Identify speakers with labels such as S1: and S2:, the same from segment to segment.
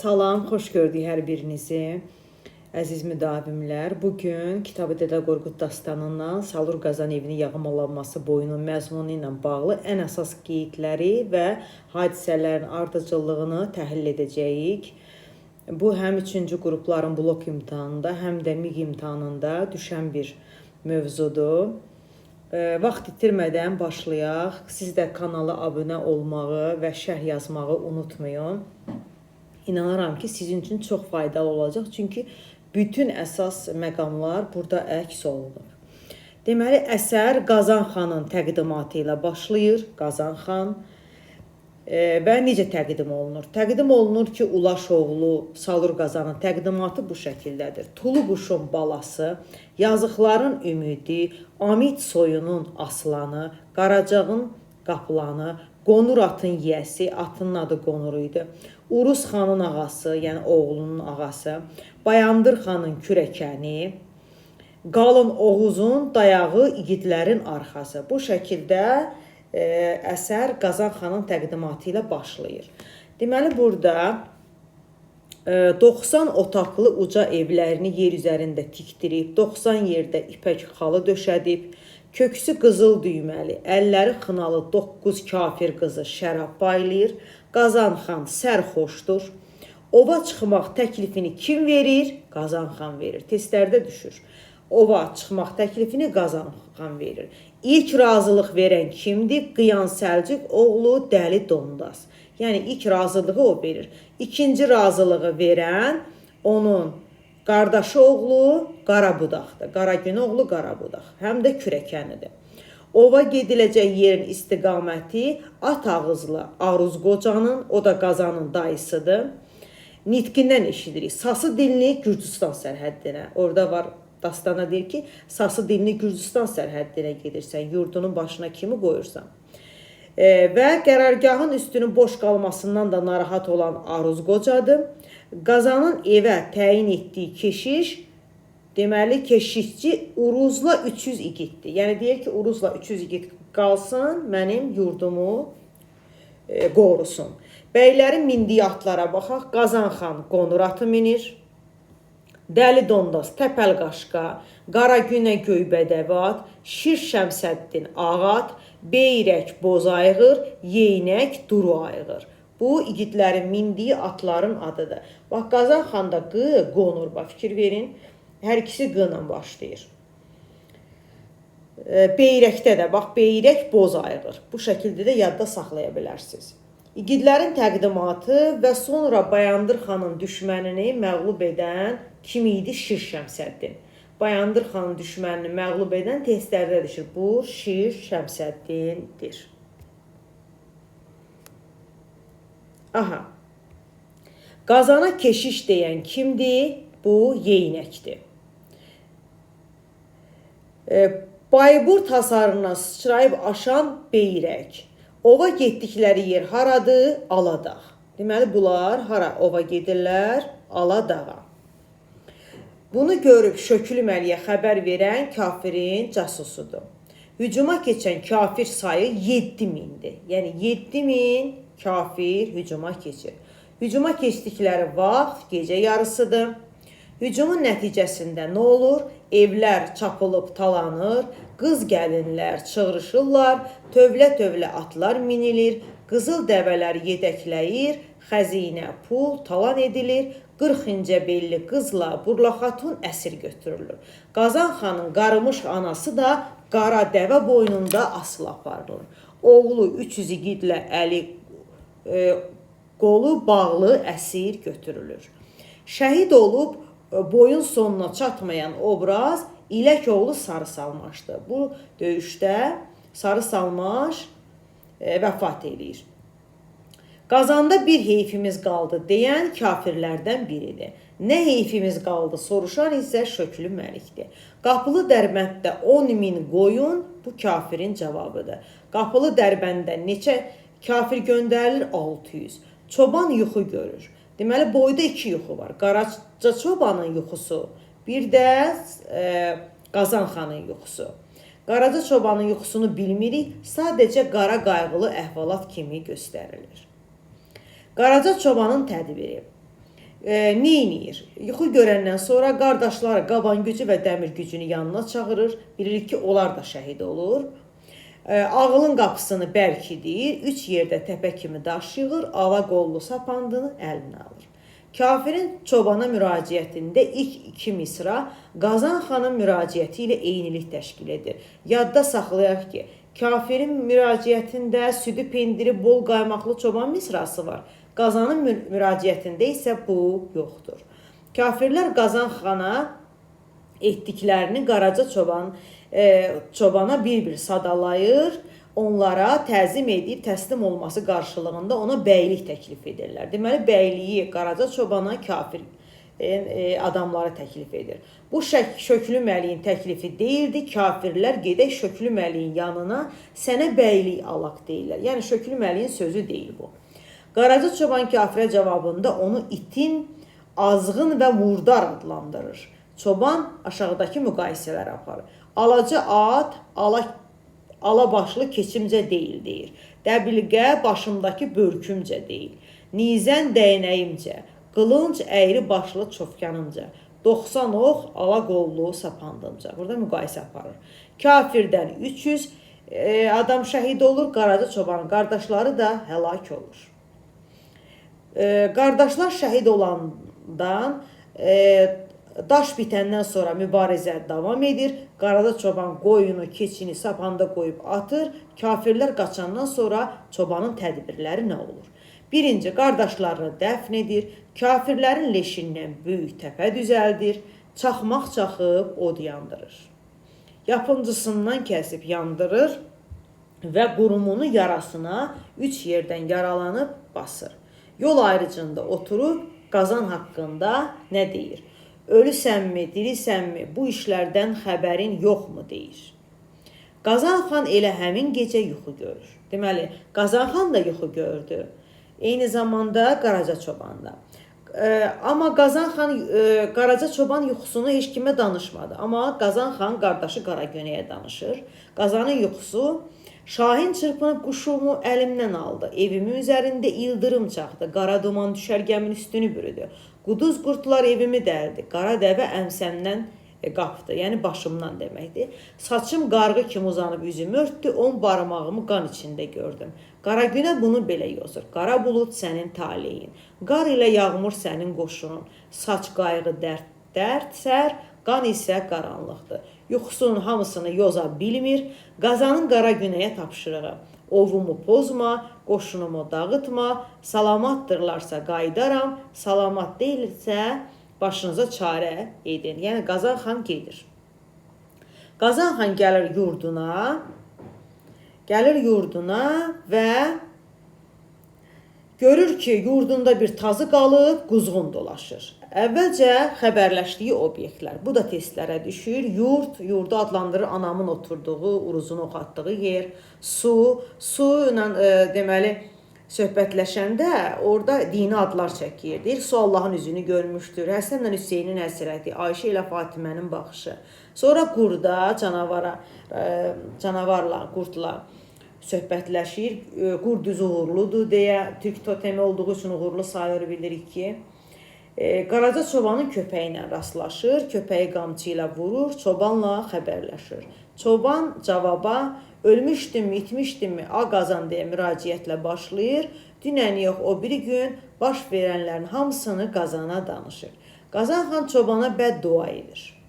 S1: Salam, xoş gördük hər birinizi. Əziz müdavimlər, bugün Kitab-ı Dədə Qorqud dastanından Salur Qazanevinin yağmalanması boyunun məzmunu ilə bağlı ən əsas qeydləri və hadisələrin ardıcıllığını təhlil edəcəyik. Bu, həm 3-cü qrupların blok imtahanında, həm də MİQ imtahanında düşən bir mövzudur. Vaxt itirmədən başlayaq. Siz də kanala abunə olmağı və şərh yazmağı unutmayın. İnanıram ki, sizin üçün çox faydalı olacaq. Çünki bütün əsas məqamlar burada əks olunur. Deməli, əsər Qazan xanın təqdimatı ilə başlayır. Qazan xan və necə təqdim olunur? Təqdim olunur ki, Ulaşoğlu Salur Qazanın təqdimatı bu şəkildədir. Tulu quşun balası, yazıqların ümidi, Amid soyunun aslanı, Qaracağın qaplanı, Qonur atın yiyəsi, atının adı Qonur idi. Uruz xanın ağası, yəni oğlunun ağası, Bayandır xanın kürəkəni, Qalın Oğuzun dayağı, igidlərin arxası. Bu şəkildə əsər Qazan xanın təqdimatı ilə başlayır. Deməli, burada 90 otaqlı uca evlərini yer üzərində tikdirib, 90 yerdə ipək xalı döşədib, köksü qızıl düyməli, əlləri xınalı 9 kafir qızı şərab baylayır. Qazan xan sərxoşdur. Ova çıxmaq təklifini kim verir? Qazan xan verir. Testlərdə düşür. Ova çıxmaq təklifini Qazan xan verir. İlk razılıq verən kimdir? Qıyan Səlcuq oğlu Dəli Dondaz. Yəni ilk razılığı o verir. İkinci razılığı verən onun qardaşı oğlu Qarabudaqdır. Qaragün oğlu Qarabudaq. Həm də kürəkənidir. Ova gediləcək yerin istiqaməti at ağızlı Aruz qocanın, o da Qazanın dayısıdır. Nitqindən eşidirik. Sası dilini Gürcüstan sərhəddinə. Orada var, dastana deyir ki, Sası dilini Gürcüstan sərhəddinə gedirsən, yurdunun başına kimi qoyursan. Və qərargahın üstünün boş qalmasından da narahat olan Aruz qocadır. Qazanın evə təyin etdiyi keşiş, deməli keşişçi Uruzla 300 igiddir. Yəni deyir ki, Uruzla 300 igid qalsın, mənim yurdumu qorusun. Bəylərin mindiyi atlara baxaq. Qazan xan Qonur atı minir. Dəli Dondaz Təpəl Qaşqa, Qaragünə Göybədəvat, Şir Şəmsəddin Ağat, Beyrək Bozayğır, Yeynək Duru Ayğır. Bu igidlərin mindiyi atların adıdır. Bax, Qazan xanda Q, Qonur, bax, fikir verin. Hər ikisi Q ilə başlayır. Beyrəkdə də, bax, Beyrək Bozayğır. Bu şəkildə də yadda saxlaya bilərsiniz. İgidlərin təqdimatı və sonra Bayandır xanın düşmənini məğlub edən kim idi? Şir Şəmsəddin. Bayandır xanın düşmənini məğlub edən testlərdə düşür. Bu Şir Şəmsəddindir. Aha. Qazana keşiş deyən kimdir? Bu Yeynəkdir. Bayburt hasarına sıçrayıb aşan Beyrək. Ova getdikləri yer haradır? Aladağ. Deməli, bunlar hara ova gedirlər? Aladağa. Bunu görüb Şökülü Məliyə xəbər verən kafirin casusudur. Hücuma keçən kafir sayı 7000'dir. Yəni 7000 kafir hücuma keçir. Hücuma keçdikləri vaxt gecə yarısıdır. Hücumun nəticəsində nə olur? Evlər çapılıb talanır, qız gəlinlər çığırışırlar, tövlə-tövlə atlar minilir, qızıl dəvələr yedəkləyir, xəzinə, pul talan edilir, 40 incə belli qızla Burla xatun əsir götürülür. Qazan xanın qarımış anası da qara dəvə boynunda asıl aparılır. Oğlu 300 igidlə əli qolu bağlı əsir götürülür. Şəhid olub boyun sonuna çatmayan obraz İlək oğlu Sarı Salmaşdır. Bu döyüşdə Sarı Salmaş vəfat edir. Qazanda bir heyfimiz qaldı deyən kafirlərdən biridir. Nə heyfimiz qaldı soruşan isə Şökülü Məlikdir. Qapılı Dərbənddə 10.000 qoyun bu kafirin cavabıdır. Qapılı Dərbəndə neçə kafir göndərilir? 600. Çoban yuxu görür. Deməli, boyda 2 yuxu var. Qaraca çobanın yuxusu, bir də Qazan xanın yuxusu. Qaraca çobanın yuxusunu bilmirik, sadəcə qara qayğılı əhvalat kimi göstərilir. Qaraca çobanın tədbiri. Neyniyir? Yuxu görəndən sonra qardaşları qaban gücü və dəmir gücünü yanına çağırır. Bilirik ki, onlar da şəhid olur. Ağılın qapısını bərkidir, 3 yerdə təpə kimi daş yığır, ala qollu sapandını əlinə alır. Kafirin çobana müraciətində ilk 2 misra Qazan xanın müraciəti ilə eynilik təşkil edir. Yadda saxlayaq ki, kafirin müraciətində südü pendiri bol qaymaqlı çoban misrası var. Qazanın müraciətində isə bu yoxdur. Kafirlər Qazan xana etdiklərini Qaraca çobana bir-bir sadalayır, onlara təzim edib təslim olması qarşılığında ona bəylik təklif edirlər. Deməli, bəyliyi Qaraca çobana kafir adamları təklif edir. Bu Şöklü Məliyin təklifi deyildi. Kafirlər gedək Şöklü Məliyin yanına sənə bəylik alaq deyirlər. Yəni, Şöklü Məliyin sözü deyil bu. Qaraca çoban kafirə cavabında onu itin, azğın və murdar adlandırır. Çoban aşağıdakı müqayisələr aparır. Alaca at, alabaşlı keçimcə deyil, deyir. Dəbilqə başımdakı börkümcə deyil. Nizən dəynəyimcə, qılınc əyri başlı çofkanımca, 90 ox ala qollu sapandımca. Burada müqayisə aparır. Kafirdən 300 adam şəhid olur, Qaraca çobanın qardaşları da həlak olur. Qardaşlar şəhid olandan daş bitəndən sonra mübarizə davam edir. Qaraca çoban qoyunu, keçini sapanda qoyub atır. Kafirlər qaçandan sonra çobanın tədbirləri nə olur? Birinci, qardaşlarını dəfn edir. Kafirlərin leşindən böyük təpə düzəldir. Çaxmaq çaxıb od yandırır. Yapıncısından kəsib yandırır və qurumunu yarasına 3 yerdən yaralanıb basır. Yol ayrıcında oturub Qazan haqqında nə deyir? Ölüsənmi, dirisənmi, bu işlərdən xəbərin yoxmu deyir. Qazan xan elə həmin gecə yuxu görür. Deməli, Qazan xan da yuxu gördü. Eyni zamanda Qaraca çoban da. Amma Qazan xan, Qaraca çoban yuxusunu heç kimə danışmadı. Amma Qazan xan qardaşı Qaragönəyə danışır. Qazanın yuxusu: Şahin çırpınıb quşumu əlimdən aldı. Evimin üzərində ildırım çaxdı. Qara duman düşərgəmin üstünü bürüdü. Quduz qurtlar evimi dəldi. Qara dəvə əmsəmdən qapdı. Yəni başımdan deməkdir. Saçım qarğı kimi uzanıb üzümü örtdü. 10 barmağımı qan içində gördüm. Qaragünə bunu belə yozur. Qara bulud sənin taleyin. Qar ilə yağmur sənin qoşunun. Saç qayğı dərd sər, qan isə qaranlıqdır. Yuxusunun hamısını yoza bilmir. Qazanın Qaragünəyə tapşırığı: Ovumu pozma, qoşunumu dağıtma, salamaddırlarsa qaydaram, salamat deyilsə başınıza çarə edin. Yəni Qazan xan gedir. Qazan xan gəlir yurduna və görür ki, yurdunda bir tazı qalıb, quzğun dolaşır. Əvvəlcə xəbərləşdiyi obyektlər. Bu da testlərə düşür. Yurdu adlandırır anamın oturduğu, uruzunu oxatdığı yer. Su ilə deməli söhbətləşəndə orada dini adlar çəkir. Deyir, su Allahın üzünü görmüşdür. Həsənlə Hüseynin həsrəti, Ayşə ilə Fatimənin baxışı. Sonra qurda, canavarla, qurdla söhbətləşir. Qurd üzü uğurludur deyə, türk totemi olduğu üçün uğurlu sayılır, bilirik ki. Qaraca çobanın köpəyi ilə rastlaşır, köpəyi qamçı ilə vurur, çobanla xəbərləşir. Çoban cavaba: Ölmüşdünmü, itmişdinmi, a Qazan deyə müraciətlə başlayır. Dünən yox, o biri gün baş verənlərin hamısını Qazana danışır. Qazan xan çobana bəddua edir.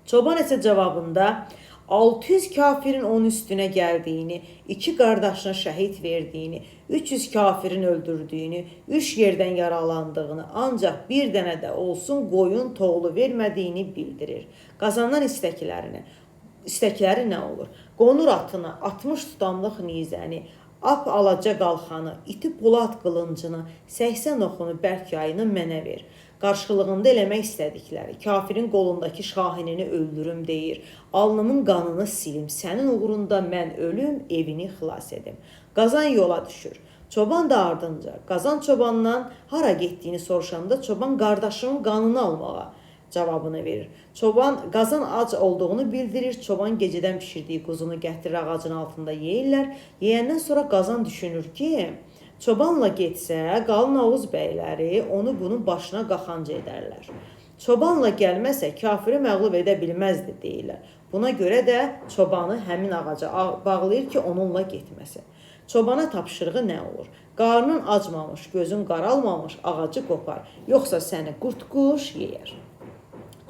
S1: Çoban isə cavabında 600 kafirin onun üstünə gəldiyini, 2 qardaşına şəhid verdiyini, 300 kafirin öldürdüyünü, 3 yerdən yaralandığını, ancaq bir dənə də olsun qoyun toğlu vermədiyini bildirir. Qazandan istəkləri nə olur? Qonur atına, 60 tutamlıq nizəni, ap alaca qalxanı, iti polad qılıncını, 80 oxunu bərk yayını mənə ver. Qarşılığında eləmək istədikləri: Kafirin qolundakı şahinini öldürüm deyir. Alnımın qanını silim, sənin uğrunda mən ölüm, evini xilas edim. Qazan yola düşür. Çoban da ardınca. Qazan çobandan hara getdiyini soruşanda çoban qardaşının qanını almağa cavabını verir. Qazan ac olduğunu bildirir. Çoban gecədən pişirdiyi quzunu gətirir, ağacın altında yeyirlər. Yeyəndən sonra Qazan düşünür ki, Çobanla getsə, Qalın Oğuz bəyləri onu bunun başına qaxanc edərlər. Çobanla gəlməsə, kafiri məğlub edə bilməzdi deyirlər. Buna görə də çobanı həmin ağaca bağlayır ki, onunla getməsin. Çobana tapşırığı nə olur? Qarnın acmamış, gözün qaralmamış ağacı qopar, yoxsa səni qurt-quş yeyər.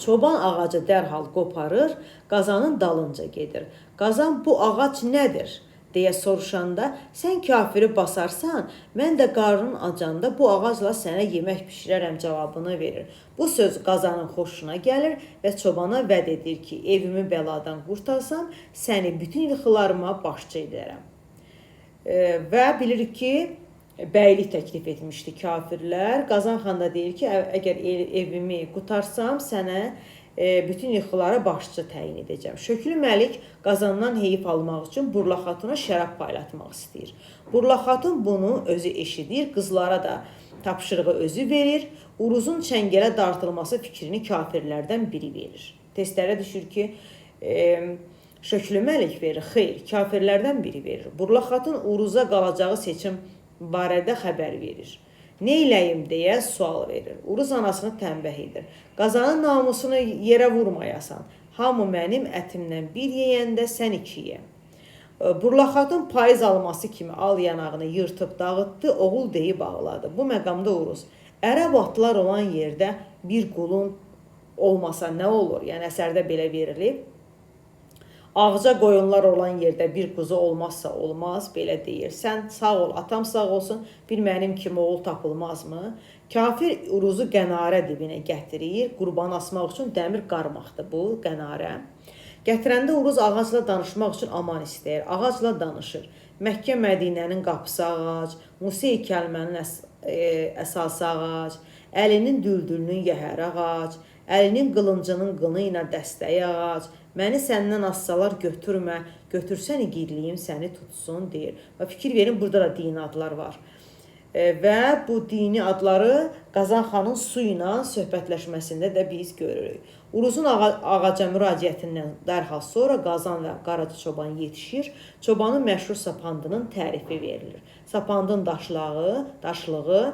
S1: Çoban ağacı dərhal qoparır, qazanın dalınca gedir. Qazan bu ağac nədir deyə soruşanda, sən kafiri basarsan, mən də qarnın acanda bu ağacla sənə yemək pişirərəm cavabını verir. Bu söz qazanın xoşuna gəlir və çobana vəd edir ki, evimi bəladan qurtarsam, səni bütün yıxılarıma başçı edərəm. Və bilirik ki, bəylik təklif etmişdi kafirlər. Qazan xan da deyir ki, əgər evimi qutarsam, sənə bütün yıxılara başçı təyin edəcəm. Şöklü Məlik Qazandan heyif almaq üçün Burla xatuna şərab paylatmaq istəyir. Burla xatun bunu özü eşidir, qızlara da tapşırığı özü verir. Uruzun çəngələ dartılması fikrini kafirlərdən biri verir. Testlərə düşür ki, Şöklü Məlik verir, xeyr, kafirlərdən biri verir. Burla xatun Uruza qalacağı seçim barədə xəbər verir. Neyləyim deyə sual verir. Uruz anasını tənbəh edir. Qazanın namusunu yerə vurmayasan. Hamı mənim ətimdən bir yeyəndə sən iki ye. Burla xatun payız alması kimi al yanağını yırtıb dağıtdı, oğul deyib ağladı. Bu məqamda Uruz, ərəb atlar olan yerdə bir qulun olmasa nə olur? Yəni əsərdə belə verilib. Ağca qoyunlar olan yerdə bir quzu olmazsa olmaz, belə deyir. Sən sağ ol, atam sağ olsun, bir mənim kimi oğul tapılmazmı? Kafir Uruzu qənarə dibinə gətirir, qurban asmaq üçün dəmir qarmaqdır bu qənarə. Gətirəndə Uruz ağacla danışmaq üçün aman istəyir, ağacla danışır. Məkkə Mədinənin qapısı ağac, Musa kəlmənin əsası ağac, əlinin düldülünün yəhər ağac, əlinin qılıncının qını ilə dəstəyi ağac, məni səndən assalar götürmə, götürsən igidliyim səni tutsun, deyir. Və fikir verin, burada da dini adlar var. Və bu dini adları Qazan xanın su ilə söhbətləşməsində də biz görürük. Uruzun ağaca müraciətindən dərhal sonra Qazan və Qaraca çoban yetişir. Çobanın məşhur sapandının tərifi verilir. Sapandın daşlığı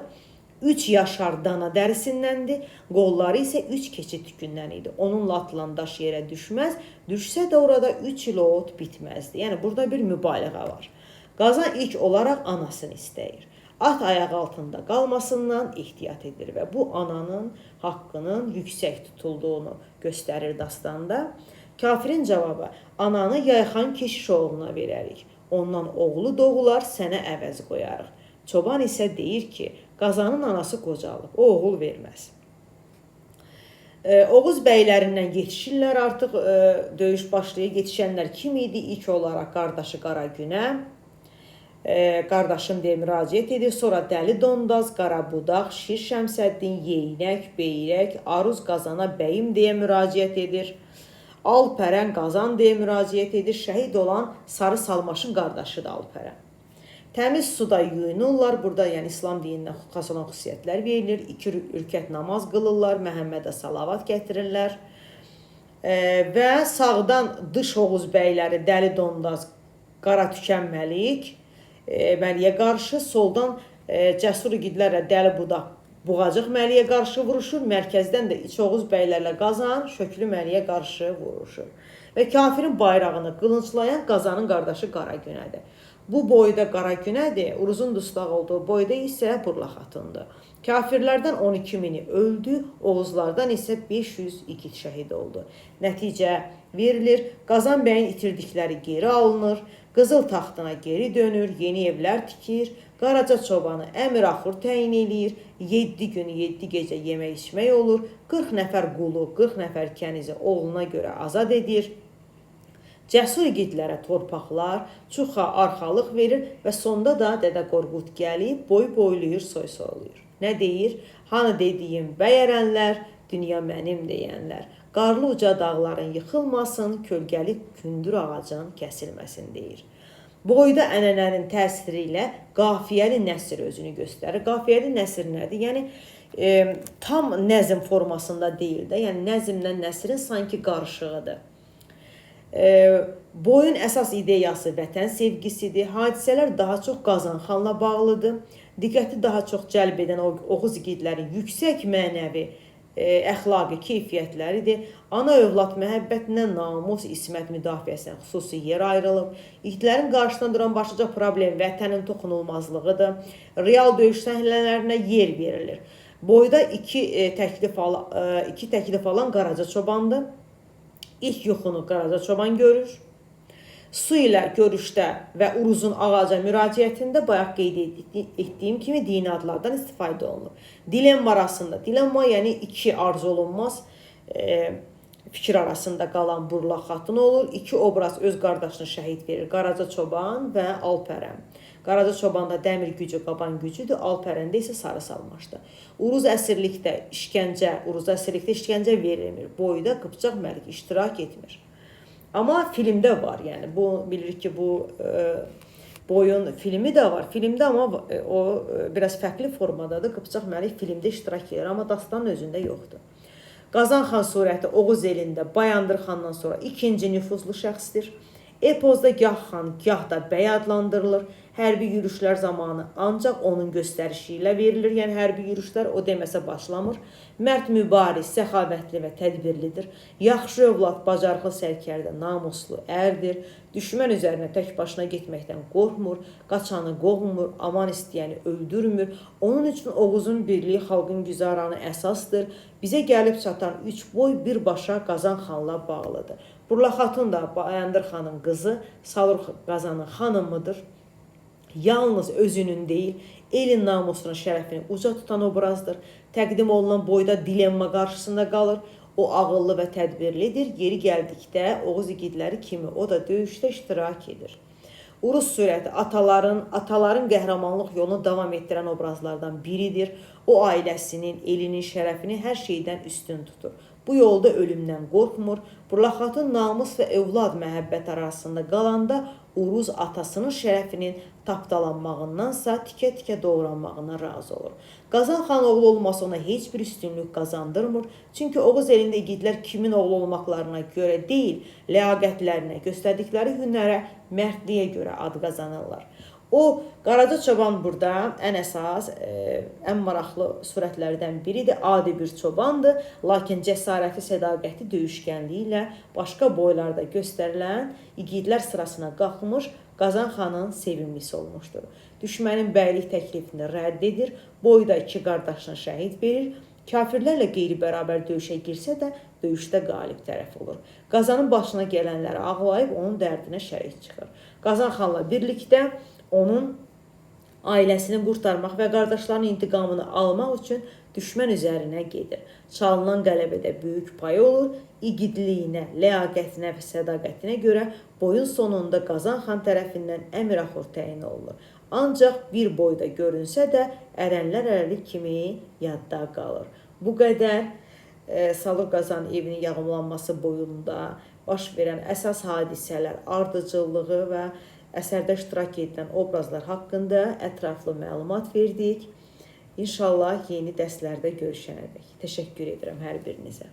S1: 3 yaşar dana dərisindəndir, qolları isə 3 keçi tükündən idi. Onunla atılan daş yerə düşməz, düşsə də orada 3 il ot bitməzdi. Yəni, burada bir mübaliğə var. Qazan ilk olaraq anasını istəyir. At ayağı altında qalmasından ehtiyat edir və bu ananın haqqının yüksək tutulduğunu göstərir dastanda. Kafirin cavabı, ananı Yayxan keşiş oğluna verərik. Ondan oğlu doğular, sənə əvəz qoyarıq. Çoban isə deyir ki, Qazanın anası qocalıb, o oğul verməz. Oğuz bəylərindən yetişirlər, artıq döyüş başlayır. Yetişənlər kim idi? İlk olaraq qardaşı Qaragünə, qardaşım deyə müraciət edir. Sonra Dəli Dondaz, Qarabudaq, Şir Şəmsəddin, Yeynək, Beyrək, Aruz Qazana bəyim deyə müraciət edir. Alpərən Qazan deyə müraciət edir. Şəhid olan Sarı Salmaşın qardaşıdır Alpərən. Təmiz suda yuyunurlar. Burada yəni İslam dinindən xas olan xüsusiyyətlər verilir. 2 rükət namaz qılırlar. Məhəmmədə salavat gətirirlər. Və sağdan dış Oğuz bəyləri Dəli Dondaz, Qara Tükən Məlik Məliyə qarşı, soldan cəsur igidlərlə Dəli Budaq, Buğacıq Məliyə qarşı vuruşur. Mərkəzdən də İç Oğuz bəylərlə Qazan, Şöklü Məliyə qarşı vuruşur. Və kafirin bayrağını qılınclayan Qazanın qardaşı Qaragünədir. Bu boyda Qaragünədir, Uruzun dustaq olduğu boyda isə Burla xatundur. Kafirlərdən 12 mini öldü, Oğuzlardan isə 500 igid şəhid oldu. Nəticə verilir, Qazan bəyin itirdikləri geri alınır, Qızıl taxtına geri dönür, yeni evlər tikir, Qaraca çobanı əmir axur təyin eləyir, 7 gün 7 gecə yemək içmək olur, 40 nəfər qulu, 40 nəfər kənizi oğluna görə azad edir. Cəsur igidlərə torpaqlar, çuxa arxalıq verir və sonda da Dədə Qorqud gəlib boy boyluyur, soy soyulur. Nə deyir? Hanı dediyim bəyərənlər, dünya mənim deyənlər. Qarlı uca dağların yıxılmasın, kölgəli kündür ağacın kəsilməsin deyir. Boyda ənənənin təsiri ilə qafiyəli nəsr özünü göstərir. Qafiyəli nəsr nədir? Yəni, tam nəzm formasında deyil də, yəni nəzmlə nəsrin sanki qarışığıdır. Boyun əsas ideyası vətən sevgisidir. Hadisələr daha çox Qazan xanla bağlıdır. diqqəti daha çox cəlb edən Oğuz igidlərin yüksək mənəvi əxlaqi keyfiyyətləridir. Ana övlad məhəbbətindən namus, ismət müdafiəsinə xüsusi yer ayrılıb. İgidlərin qarşısında duran başlıca problem vətənin toxunulmazlığıdır. Real döyüş səhnələrinə yer verilir. Boyda iki təklif alan Qaraca Çobandır. İlk yuxunu Qaraca Çoban görür. Su ilə görüşdə və Uruzun ağaca müraciətində bayaq qeyd etdiyim kimi dini adlardan istifadə olunur. Dilemma arasında, dilemma yəni iki arzu olunmaz fikir arasında qalan Burla Xatun olur. İki obraz öz qardaşını şəhid verir. Qaraca Çoban və Alpərən. Qaraca Çobanda dəmir gücü, qaban gücüdür. Alpərəndə isə sarı salmaşdır. Uruz əsirlikdə işgəncə verilmir. Boyda Qıpçaq Məlik iştirak etmir. Amma filmdə var, yəni bu bilirik ki, bu boyun filmi də var. Filmdə amma o biraz fərqli formadadır. Qıpçaq Məlik filmdə iştirak edir, amma dastanın özündə yoxdur. Qazan xan surəti Oğuz elində Bayandır xandan sonra ikinci nüfuzlu şəxsdir. Epozda gah xan, gah da bəy adlandırılır. Hərbi yürüşlər zamanı ancaq onun göstərişi ilə verilir. Yəni hərbi yürüşlər o deməsə başlamır. Mərd mübariz, səxavətli və tədbirlidir. Yaxşı övlad, bacarıqlı sərkərdə, namuslu ərdir. Düşmən üzərinə tək başına getməkdən qorxmur, qaçanı qovmur, aman istəyəni öldürmür. Onun üçün Oğuzun birliyi xalqın güzaranı əsasdır. Bizə gəlib çatan üç boy birbaşa Qazan xanla bağlıdır. Burla Xatun da Bayandır xanın qızı, Salur Qazanın xanımıdır. Yalnız özünün deyil, elin namusunun şərəfini uca tutan obrazdır. Təqdim olunan boyda dilemma qarşısında qalır. O ağıllı və tədbirlidir. Yeri gəldikdə Oğuz igidləri kimi o da döyüşdə iştirak edir. Uruz surəti ataların qəhrəmanlıq yolunu davam etdirən obrazlardan biridir. O ailəsinin, elinin şərəfini hər şeydən üstün tutur. Bu yolda ölümdən qorxmur. Burla Xatun namus və övlad məhəbbət arasında qalanda Uruz atasının şərəfinin tapdalanmağındansa tikə-tikə doğranmağına razı olur. Qazan xan oğlu olması ona heç bir üstünlük qazandırmır. Çünki Oğuz elində igidlər kimin oğlu olmaqlarına görə deyil, ləyaqətlərinə, göstərdikləri hünərə, mərdliyə görə ad qazanırlar. O, Qaraca Çoban burada ən əsas, ən maraqlı surətlərdən biridir. Adi bir çobandır, lakin cəsarəti, sədaqəti, döyüşkənliyi ilə başqa boylarda göstərilən igidlər sırasına qalxmış Qazan xanın sevimlisi olmuşdur. Düşmənin bəylik təklifini rədd edir, boyda iki qardaşını şəhid verir. Kafirlərlə qeyri-bərabər döyüşə girsə də döyüşdə qalib tərəf olur. Qazanın başına gələnləri ağlayıb onun dərdinə şərik çıxır. Qazan xanla birlikdə onun ailəsini qurtarmaq və qardaşlarının intiqamını almaq üçün düşmən üzərinə gedir. Çalınan qələbədə böyük payı olur. İgidliyinə, ləyaqətinə və sədaqətinə görə boyun sonunda Qazan xan tərəfindən əmiraxur təyin olunur. Ancaq bir boyda görünsə də ərənlər ərəli kimi yadda qalır. Bu qədər Salur Qazan evinin yağımlanması boyunda baş verən əsas hadisələr, ardıcıllığı və əsərdə iştirak edən obrazlar haqqında ətraflı məlumat verdik. İnşallah yeni dərslərdə görüşənədək. Təşəkkür edirəm hər birinizə.